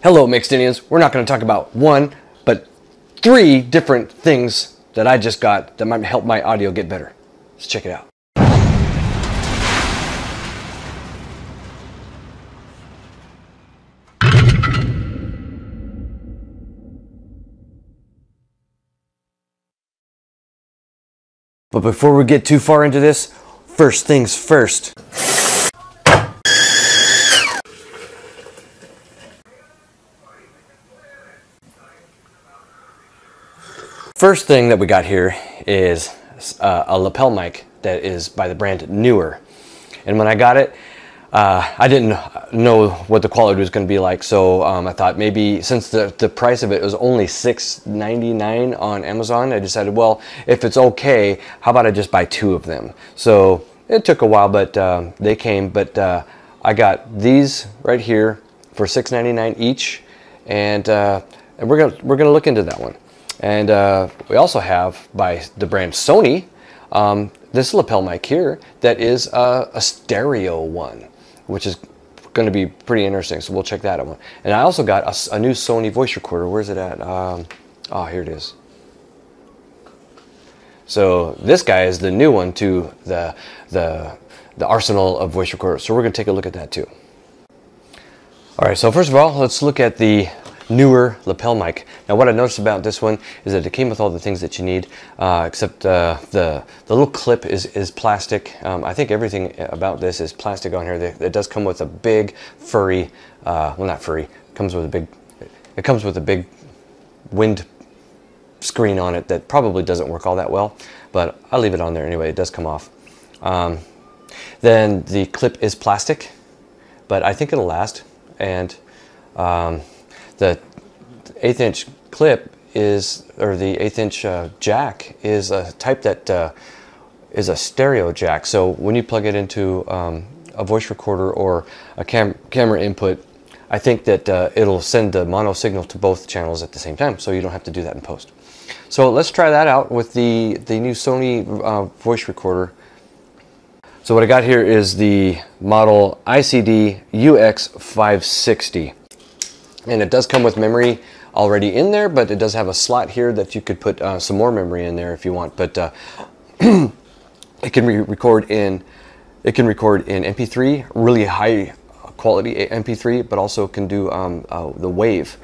Hello, Mixed Indians. We're not going to talk about one, but three different things that I just got that might help my audio get better. Let's check it out. But before we get too far into this, first things first. First thing that we got here is a lapel mic that is by the brand Neewer. And when I got it, I didn't know what the quality was going to be like, so I thought maybe since the price of it was only $6.99 on Amazon, I decided, well, if it's okay, how about I just buy two of them? So it took a while, but they came. But I got these right here for $6.99 each, and we're gonna look into that one. And we also have by the brand Sony this lapel mic here that is a stereo one, which is going to be pretty interesting. So we'll check that out. And I also got a new Sony voice recorder. Where's it at? Oh, here it is. So this guy is the new one to the arsenal of voice recorders. So we're going to take a look at that too. All right. So first of all, let's look at the Neewer lapel mic. Now what I noticed about this one is that it came with all the things that you need, except the little clip is plastic. I think everything about this is plastic on here. It does come with a big furry, well, not furry, it comes with a big wind screen on it that probably doesn't work all that well, but I'll leave it on there anyway. It does come off. Then the clip is plastic, but I think it'll last. And the 1/8 inch clip is, or the 1/8 inch jack is a type that is a stereo jack. So when you plug it into a voice recorder or a camera input, I think that it'll send the mono signal to both channels at the same time, so you don't have to do that in post. So let's try that out with the new Sony voice recorder. So what I got here is the model ICD UX560. And it does come with memory already in there, but it does have a slot here that you could put some more memory in there if you want. But it can record in MP3, really high quality MP3, but also can do the wave,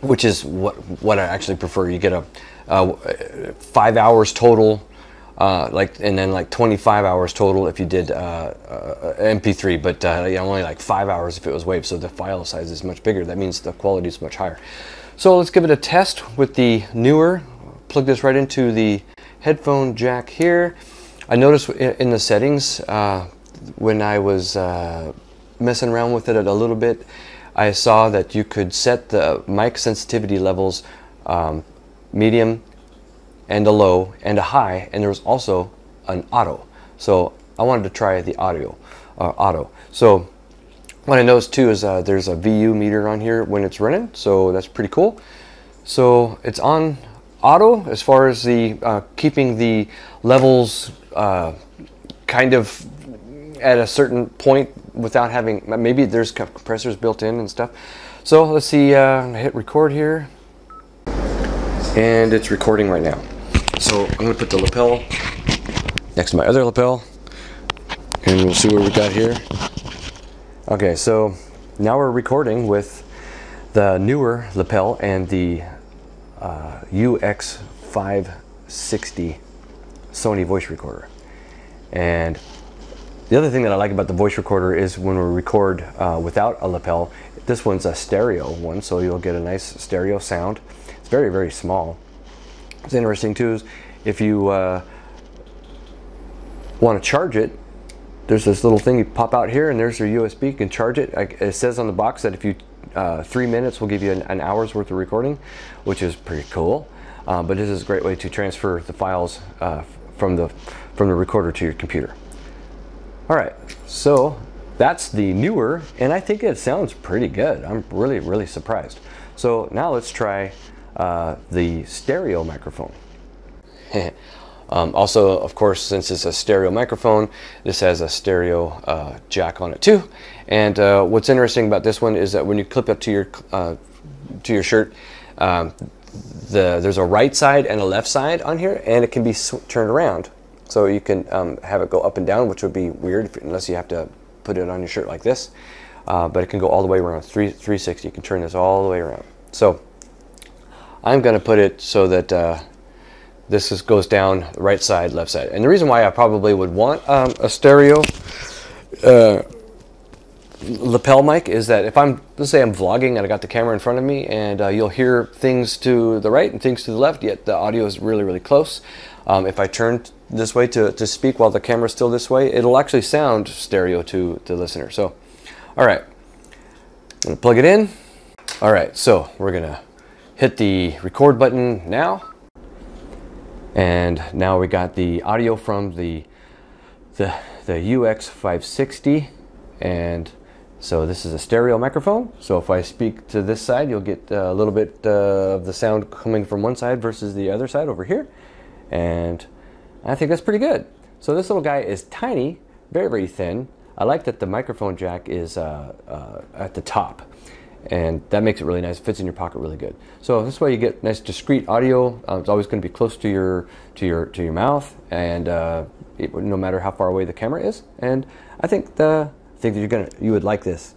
which is what I actually prefer. You get a 5 hours total. And then like 25 hours total if you did MP3, but yeah, only like 5 hours if it was WAV, so the file size is much bigger. That means the quality is much higher. So let's give it a test with the Neewer. Plug this right into the headphone jack here. I noticed in the settings when I was messing around with it a little bit, I saw that you could set the mic sensitivity levels medium and a low and a high, and there was also an auto. So I wanted to try the auto. So what I noticed too is there's a VU meter on here when it's running, so that's pretty cool. So it's on auto as far as the keeping the levels kind of at a certain point without having, maybe there's compressors built in and stuff. So let's see, hit record here, and it's recording right now. So I'm going to put the lapel next to my other lapel, and we'll see what we got here. Okay, so now we're recording with the Neewer lapel and the UX560 Sony voice recorder. And the other thing that I like about the voice recorder is when we record without a lapel, this one's a stereo one, so you'll get a nice stereo sound. It's very, very small. What's interesting too is if you want to charge it, there's this little thing you pop out here, and there's your USB. You can charge it. It says on the box that if you 3 minutes will give you an hour's worth of recording, which is pretty cool. But this is a great way to transfer the files from the recorder to your computer. All right, so that's the Neewer, and I think it sounds pretty good. I'm really, really surprised. So now let's try the stereo microphone. Also, of course, since it's a stereo microphone, this has a stereo jack on it too. And what's interesting about this one is that when you clip it to your shirt, there's a right side and a left side on here, and it can be turned around. So you can have it go up and down, which would be weird unless you have to put it on your shirt like this. But it can go all the way around, 360. You can turn this all the way around. So I'm going to put it so that this goes down right side, left side. And the reason why I probably would want a stereo lapel mic is that if let's say I'm vlogging and I got the camera in front of me, and you'll hear things to the right and things to the left, yet the audio is really, really close. If I turn this way to speak while the camera's still this way, it'll actually sound stereo to the listener. So, all right, I'm gonna plug it in. All right, so we're gonna hit the record button now. And now we got the audio from the UX560, and so this is a stereo microphone. So if I speak to this side, you'll get a little bit of the sound coming from one side versus the other side over here. And I think that's pretty good. So this little guy is tiny, very, very thin. I like that the microphone jack is at the top, and that makes it really nice. It fits in your pocket really good. So this way you get nice discrete audio. It's always going to be close to your mouth, and no matter how far away the camera is. And I think that you would like this.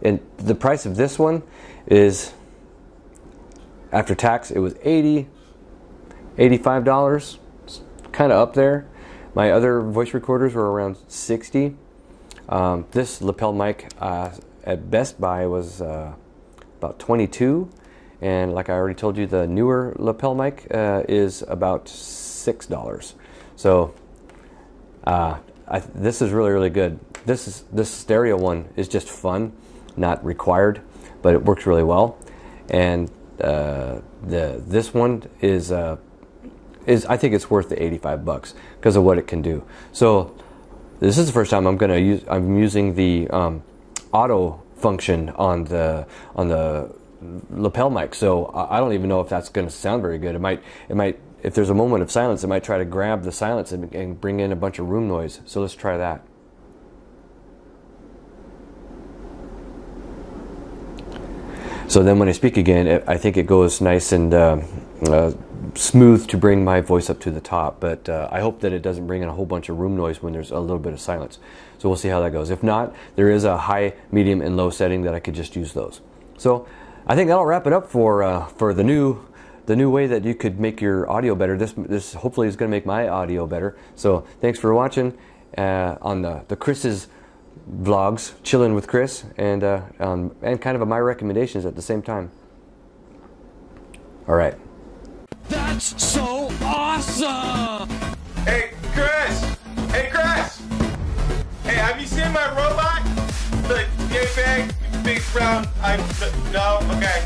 And the price of this one is, after tax, it was $85. It's kind of up there. My other voice recorders were around $60. This lapel mic at Best Buy was about $22, and like I already told you, the Neewer lapel mic is about $6. So this is really, really good. This stereo one is just fun, not required, but it works really well. And this one is I think it's worth the $85 because of what it can do. So this is the first time I'm using the auto function on the lapel mic. So I don't even know if that's going to sound very good. It might, if there's a moment of silence, it might try to grab the silence and bring in a bunch of room noise. So let's try that. So then when I speak again, I think it goes nice and smooth to bring my voice up to the top, but I hope that it doesn't bring in a whole bunch of room noise when there's a little bit of silence. So we'll see how that goes. If not, there is a high, medium, and low setting that I could just use those. So I think that'll wrap it up for the new way that you could make your audio better. This hopefully is going to make my audio better. So thanks for watching on the Chris's vlogs, chilling with Chris, and kind of my recommendations at the same time. All right. That's so awesome! Hey, Chris! Hey, Chris! Hey, have you seen my robot? The yay big brown... No? Okay.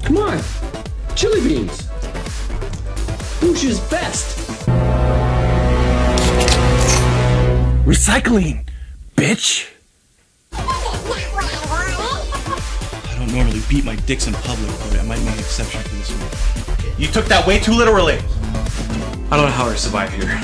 Come on! Chili beans! Bush's best! Recycling, bitch! I don't normally beat my dicks in public, but I might make an exception for this one. You took that way too literally. I don't know how I survive here.